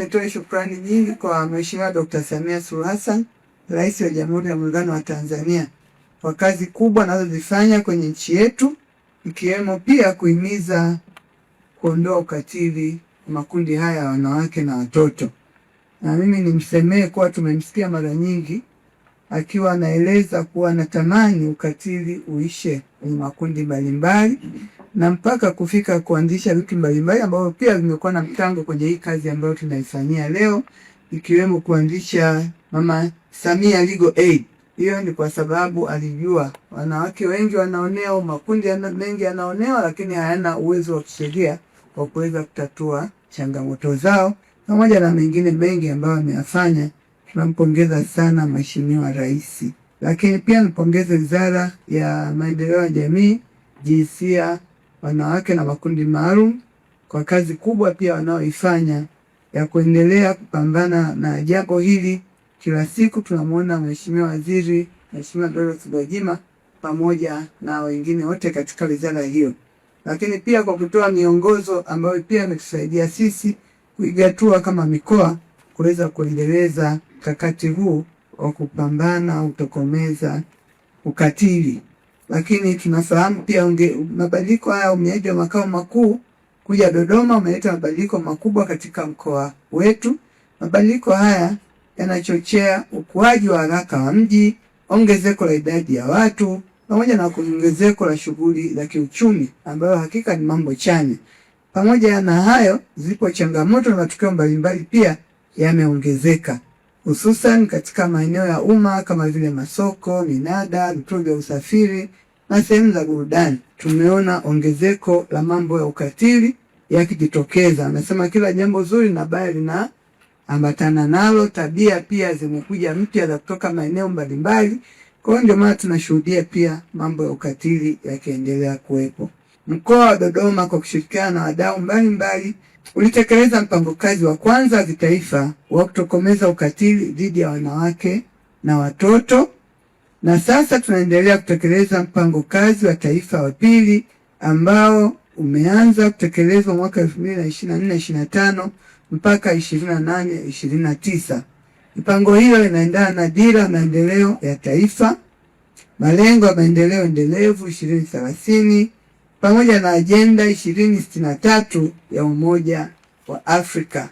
nitoe shukrani nyingi kwa Mheshimiwa Dr. Samia Suluhu Hassan, Rais wa Jamhuri ya Muungano wa Tanzania, kwa kazi kubwa anazozifanya kwenye nchi yetu, ikiwemo pia kuhimiza kuondoa ukatili wa makundi haya ya wanawake na watoto. Na mimi nimsemee kuwa tumemsikia mara nyingi akiwa anaeleza kuwa anatamani ukatili uishe kwenye makundi mbalimbali na mpaka kufika kuanzisha vitu mbalimbali ambavyo pia vimekuwa na mchango kwenye hii kazi ambayo tunaifanyia leo, ikiwemo kuanzisha Mama Samia Legal Aid. Hiyo ni kwa sababu alijua wanawake wengi wanaonewa, makundi mengi yanaonewa, lakini hayana uwezo wa kisheria wa kuweza kutatua changamoto zao, pamoja na mengine mengi ambayo ameyafanya. Tunampongeza sana Mheshimiwa Rais. Lakini pia nipongeze Wizara ya Maendeleo ya Jamii, Jinsia, Wanawake na Makundi Maalum kwa kazi kubwa pia wanaoifanya ya kuendelea kupambana na jambo hili. Kila siku tunamuona Mheshimiwa Waziri, Mheshimiwa Dorothy Gwajima pamoja na wengine wote katika wizara hiyo. Lakini pia kwa kutoa miongozo ambayo pia imetusaidia sisi kuigatua kama mikoa kuweza kuendeleza mkakati huu wa kupambana kutokomeza ukatili. Lakini tunafahamu pia mabadiliko haya, umeaje makao makuu kuja Dodoma umeleta mabadiliko makubwa katika mkoa wetu. Mabadiliko haya yanachochea ukuaji wa haraka wa mji, ongezeko la idadi ya watu, pamoja na ongezeko la shughuli za kiuchumi, ambayo hakika ni mambo chanya. Pamoja na hayo, zipo changamoto na matukio mbalimbali pia yameongezeka, hususan katika maeneo ya umma kama vile masoko, minada, vituo vya usafiri na sehemu za burudani. Tumeona ongezeko la mambo ya ukatili yakijitokeza. Anasema kila jambo zuri na baya linaambatana nalo. Tabia pia zimekuja mpya za kutoka maeneo mbalimbali. Kwa hiyo ndio maana tunashuhudia pia mambo ya ukatili yakiendelea kuwepo. Mkoa wa Dodoma kwa kushirikiana na wadau mbalimbali ulitekeleza mpango kazi wa kwanza wa kitaifa wa kutokomeza ukatili dhidi ya wanawake na watoto, na sasa tunaendelea kutekeleza mpango kazi wa taifa wa pili ambao umeanza kutekelezwa mwaka 2024-2025 mpaka 2028-2029. Mpango hiyo inaendana na dira ya maendeleo ya taifa, malengo ya maendeleo endelevu 2030 pamoja na ajenda 2063 ya Umoja wa Afrika.